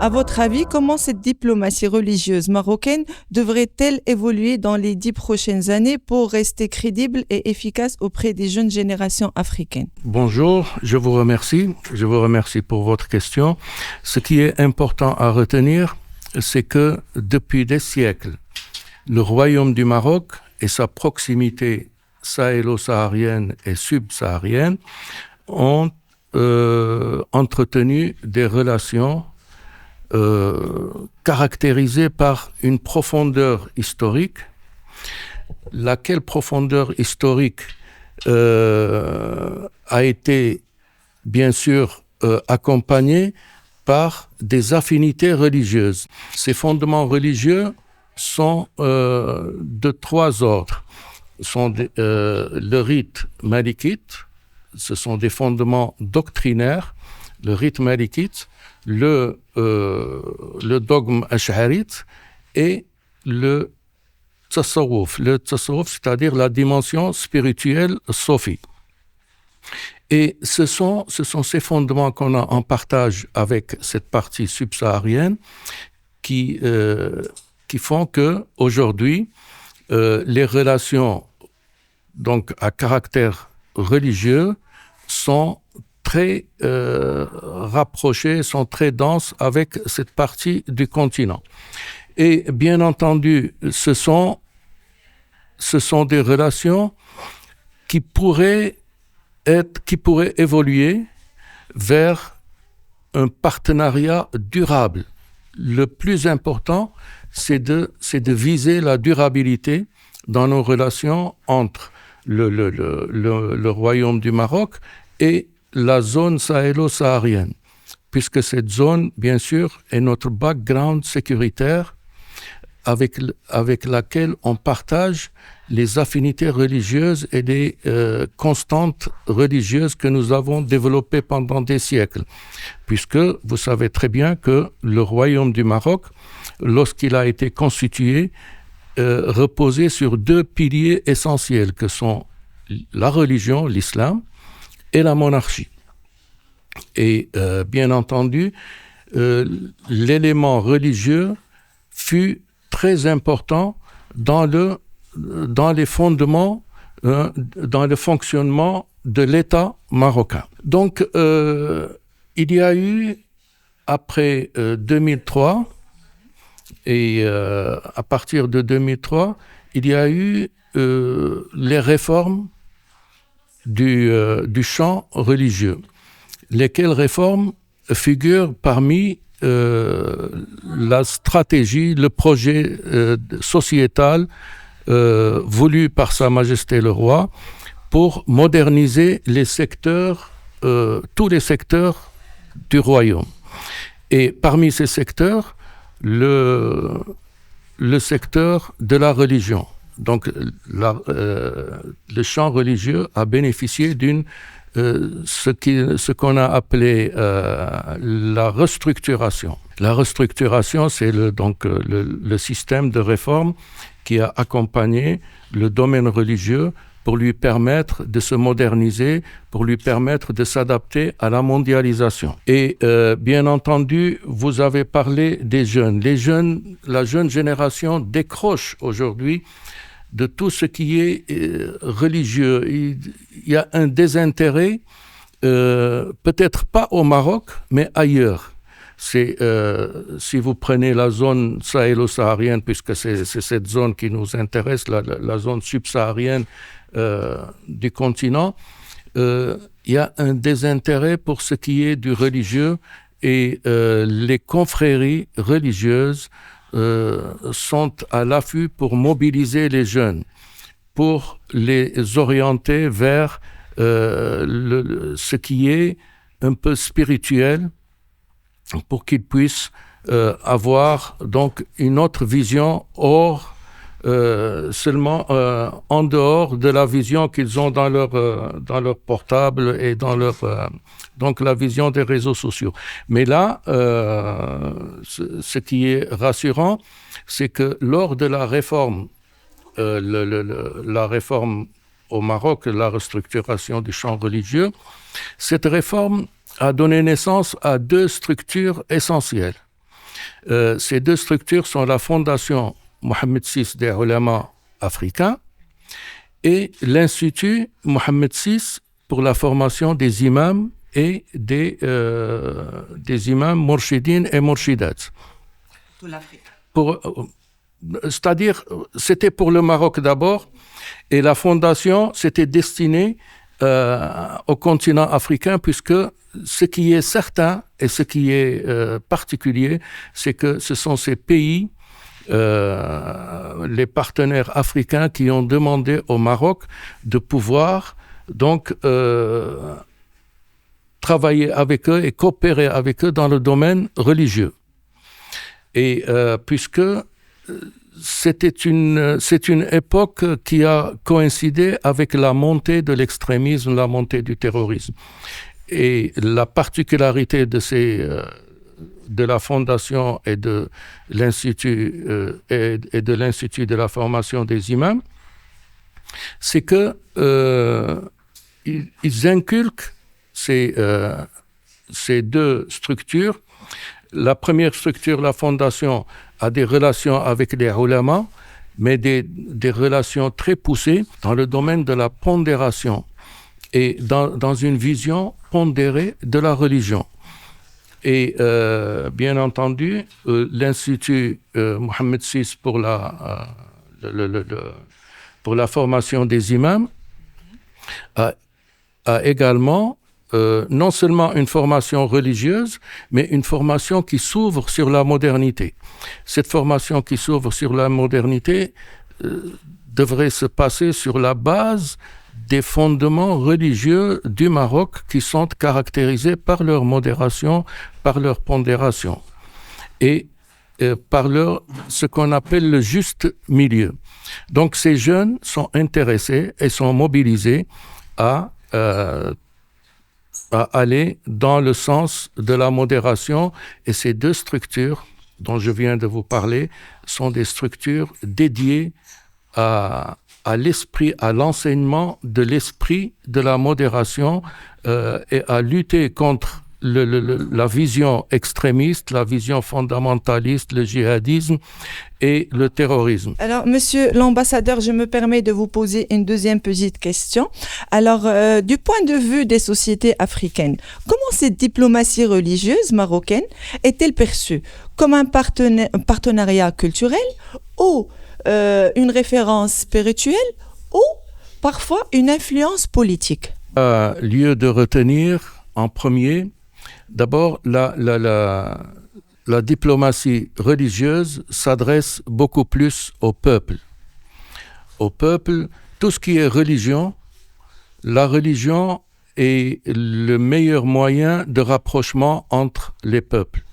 À votre avis, comment cette diplomatie religieuse marocaine devrait-elle évoluer dans les 10 prochaines années pour rester crédible et efficace auprès des jeunes générations africaines? Bonjour, je vous remercie. Je vous remercie pour votre question. Ce qui est important à retenir, c'est que depuis des siècles, le royaume du Maroc et sa proximité sahélo-saharienne et subsaharienne ont entretenu des relations caractérisée par une profondeur historique, laquelle profondeur historique a été bien sûr accompagnée par des affinités religieuses. Ces fondements religieux sont de 3 ordres. Le rite malikite, ce sont des fondements doctrinaires, le rite malikite, le dogme ash'arite et le tasawwuf. Le tasawwuf, c'est-à-dire la dimension spirituelle sophie. Et ce sont ces fondements qu'on a en partage avec cette partie subsaharienne qui font que aujourd'hui les relations donc à caractère religieux sont très rapprochées, sont très denses avec cette partie du continent. Et bien entendu, ce sont des relations qui pourraient évoluer vers un partenariat durable. Le plus important, c'est de viser la durabilité dans nos relations entre le royaume du Maroc et la zone sahélo-saharienne, puisque cette zone, bien sûr, est notre background sécuritaire avec laquelle on partage les affinités religieuses et les constantes religieuses que nous avons développées pendant des siècles. Puisque vous savez très bien que le royaume du Maroc, lorsqu'il a été constitué, reposait sur 2 piliers essentiels que sont la religion, l'islam, et la monarchie. Et bien entendu, l'élément religieux fut très important dans les fondements, dans le fonctionnement de l'État marocain. Donc, il y a eu, après 2003, et à partir de 2003, il y a eu les réformes du champ religieux, lesquelles réformes figurent parmi la stratégie, le projet sociétal voulu par Sa Majesté le Roi pour moderniser les secteurs, tous les secteurs du royaume. Et parmi ces secteurs, le secteur de la religion. Donc, le champ religieux a bénéficié d'une ce qu'on a appelé la restructuration. La restructuration, c'est le système de réforme qui a accompagné le domaine religieux pour lui permettre de se moderniser, pour lui permettre de s'adapter à la mondialisation. Et bien entendu, vous avez parlé des jeunes. La jeune génération décroche aujourd'hui de tout ce qui est religieux. Il y a un désintérêt, peut-être pas au Maroc, mais ailleurs. Si vous prenez la zone sahélo-saharienne, puisque c'est cette zone qui nous intéresse, la zone subsaharienne du continent, il y a un désintérêt pour ce qui est du religieux et les confréries religieuses sont à l'affût pour mobiliser les jeunes, pour les orienter vers ce qui est un peu spirituel, pour qu'ils puissent avoir donc une autre vision seulement en dehors de la vision qu'ils ont dans leur portable et dans donc la vision des réseaux sociaux. Mais là, ce qui est rassurant, c'est que lors de la réforme, la réforme au Maroc, la restructuration du champ religieux, cette réforme a donné naissance à 2 structures essentielles. Ces deux structures sont la Fondation Mohamed VI des Ulama africains et l'Institut Mohamed VI pour la formation des imams et des imams mourchidines et mourchidates. Pour l'Afrique. C'est-à-dire, c'était pour le Maroc d'abord, et la fondation s'était destinée au continent africain, puisque ce qui est certain et ce qui est particulier, c'est que ce sont ces pays, les partenaires africains, qui ont demandé au Maroc de pouvoir donc travailler avec eux et coopérer avec eux dans le domaine religieux. Et puisque c'est une époque qui a coïncidé avec la montée de l'extrémisme, la montée du terrorisme. Et la particularité de la fondation et de l'Institut de l'Institut de la formation des imams, c'est que ils inculquent ces deux structures. La première structure, la fondation, a des relations avec les ulama, mais des relations très poussées dans le domaine de la pondération et dans une vision pondérée de la religion. Et bien entendu, l'Institut Mohamed VI pour la formation des imams a également non seulement une formation religieuse, mais une formation qui s'ouvre sur la modernité. Cette formation qui s'ouvre sur la modernité devrait se passer sur la base des fondements religieux du Maroc qui sont caractérisés par leur modération, par leur pondération et par ce qu'on appelle le juste milieu. Donc ces jeunes sont intéressés et sont mobilisés à aller dans le sens de la modération, et ces deux structures dont je viens de vous parler sont des structures dédiées à l'esprit, à l'enseignement de l'esprit de la modération et à lutter contre la vision extrémiste, la vision fondamentaliste, le djihadisme et le terrorisme. Alors, monsieur l'ambassadeur, je me permets de vous poser une deuxième petite question. Alors, du point de vue des sociétés africaines, comment cette diplomatie religieuse marocaine est-elle perçue? Comme un partenariat culturel ou une référence spirituelle ou parfois une influence politique? Lieu de retenir en premier, d'abord, la diplomatie religieuse s'adresse beaucoup plus au peuple. Au peuple, tout ce qui est religion, la religion est le meilleur moyen de rapprochement entre les peuples.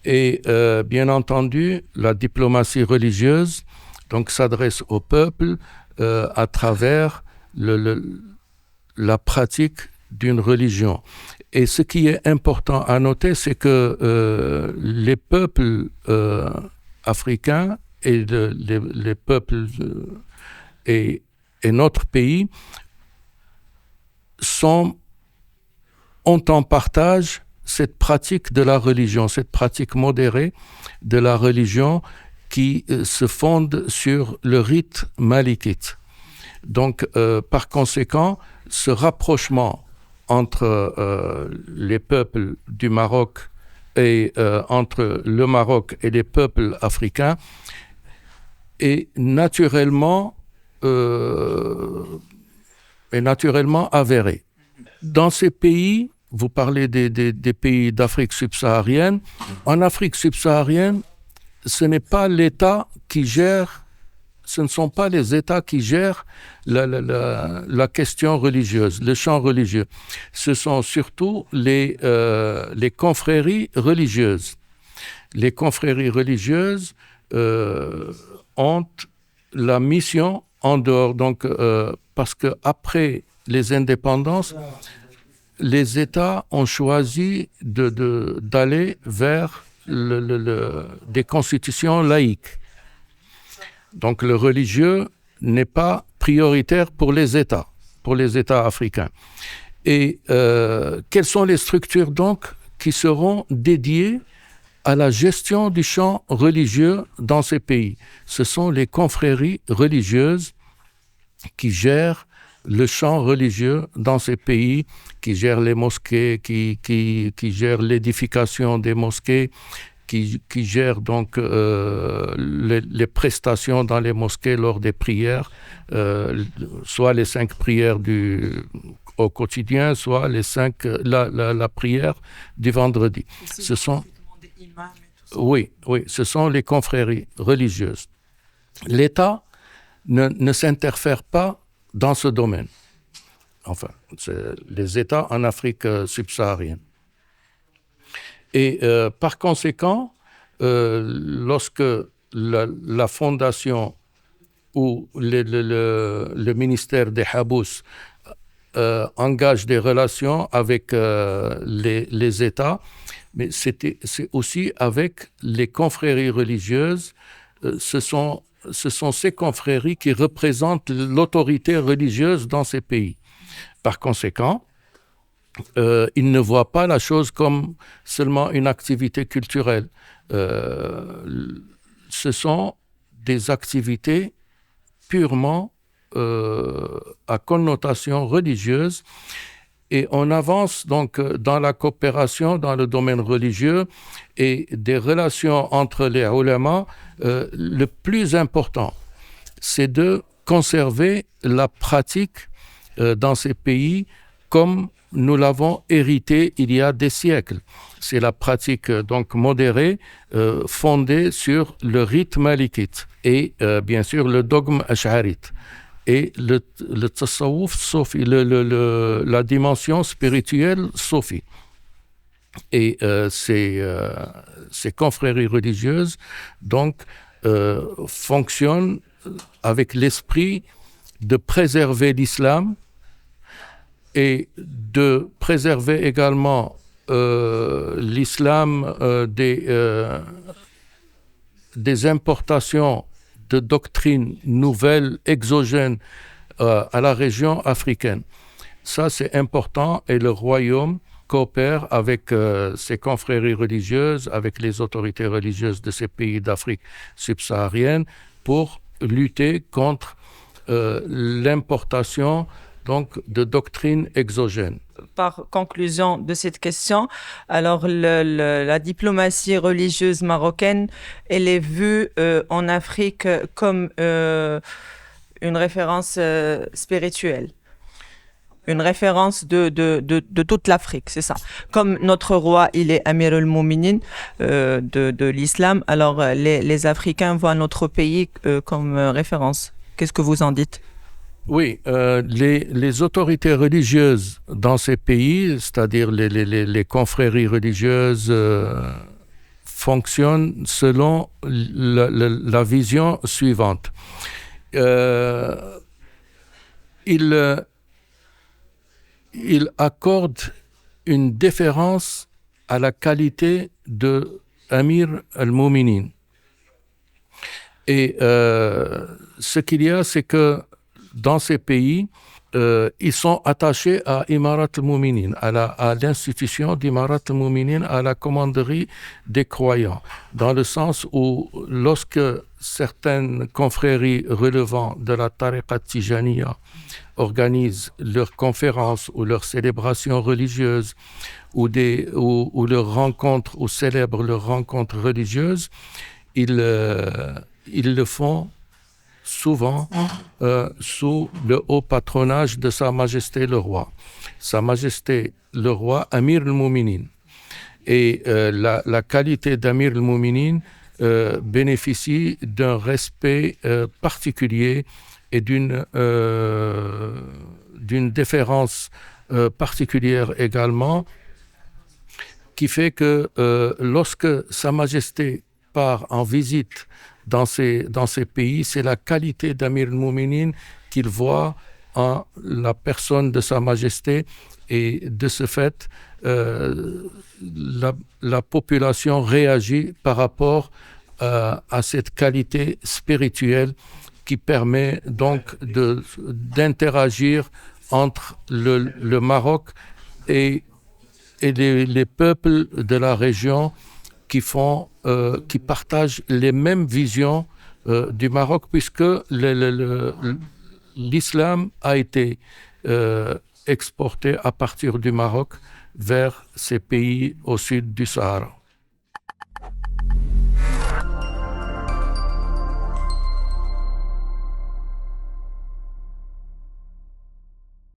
Et bien entendu, la diplomatie religieuse donc, s'adresse au peuple à travers la pratique d'une religion. Et ce qui est important à noter, c'est que les peuples africains et les peuples et notre pays ont en partage cette pratique de la religion, cette pratique modérée de la religion qui se fonde sur le rite malikite. Donc, par conséquent, ce rapprochement entre les peuples du Maroc et entre le Maroc et les peuples africains est naturellement avéré. Dans ces pays, vous parlez des pays d'Afrique subsaharienne. En Afrique subsaharienne, ce n'est pas l'État qui gère, ce ne sont pas les États qui gèrent la question religieuse, le champ religieux. Ce sont surtout les confréries religieuses. Les confréries religieuses ont la mission en dehors, donc parce que après les indépendances, les États ont choisi d'aller vers des constitutions laïques. Donc le religieux n'est pas prioritaire pour les États africains. Et quelles sont les structures donc qui seront dédiées à la gestion du champ religieux dans ces pays. Ce sont les confréries religieuses qui gèrent le champ religieux dans ces pays, qui gèrent les mosquées, qui gèrent l'édification des mosquées, qui gèrent donc les prestations dans les mosquées lors des prières, soit les 5 prières au quotidien, soit la prière du vendredi. Ce sont oui, ce sont les confréries religieuses. L'État ne s'interfère pas dans ce domaine. Enfin, c'est les États en Afrique subsaharienne. Et par conséquent, lorsque la fondation ou le ministère des Habous engage des relations avec les États, mais c'est aussi avec les confréries religieuses. Ce sont ces confréries qui représentent l'autorité religieuse dans ces pays. Par conséquent, ils ne voient pas la chose comme seulement une activité culturelle. Ce sont des activités purement à connotation religieuse. Et on avance donc dans la coopération dans le domaine religieux et des relations entre les ulama. Le plus important, c'est de conserver la pratique dans ces pays comme nous l'avons hérité il y a des siècles. C'est la pratique donc modérée, fondée sur le rite malikite et bien sûr le dogme ash'arite. Et le tasawwuf soufi, la dimension spirituelle soufi. Et ces confréries religieuses donc fonctionnent avec l'esprit de préserver l'islam et de préserver également l'islam des importations de doctrines nouvelles, exogènes à la région africaine. Ça, c'est important et le royaume coopère avec ses confréries religieuses, avec les autorités religieuses de ces pays d'Afrique subsaharienne pour lutter contre l'importation donc, de doctrines exogènes. Par conclusion de cette question, alors la diplomatie religieuse marocaine, elle est vue en Afrique comme une référence spirituelle, une référence de toute l'Afrique, c'est ça. Comme notre roi, il est Amir al-Mouminin de l'islam, alors les Africains voient notre pays comme référence. Qu'est-ce que vous en dites ? Oui, les autorités religieuses dans ces pays, c'est-à-dire les confréries religieuses, fonctionnent selon la vision suivante. Ils accordent une déférence à la qualité de Amir al-Mouminin. Et ce qu'il y a, c'est que dans ces pays, ils sont attachés à Imarat al-Mouminin, à l'institution d'Imarat al-Mouminin, à la commanderie des croyants, dans le sens où lorsque certaines confréries relevant de la tariqa tijaniya organisent leurs conférences ou leurs célébrations religieuses ou leurs rencontres ou célèbrent leurs rencontres religieuses, ils le font souvent sous le haut patronage de Sa Majesté le Roi. Sa Majesté le Roi, Amir al-Mouminin. Et la qualité d'Amir al-Mouminin bénéficie d'un respect particulier et d'une déférence particulière également, qui fait que lorsque Sa Majesté part en visite dans ces pays, c'est la qualité d'Amir al-Mouminin qu'il voit en la personne de Sa Majesté, et de ce fait, la population réagit par rapport à cette qualité spirituelle qui permet donc d'interagir entre le Maroc et les peuples de la région qui partagent les mêmes visions du Maroc, puisque l'islam a été exporté à partir du Maroc vers ces pays au sud du Sahara.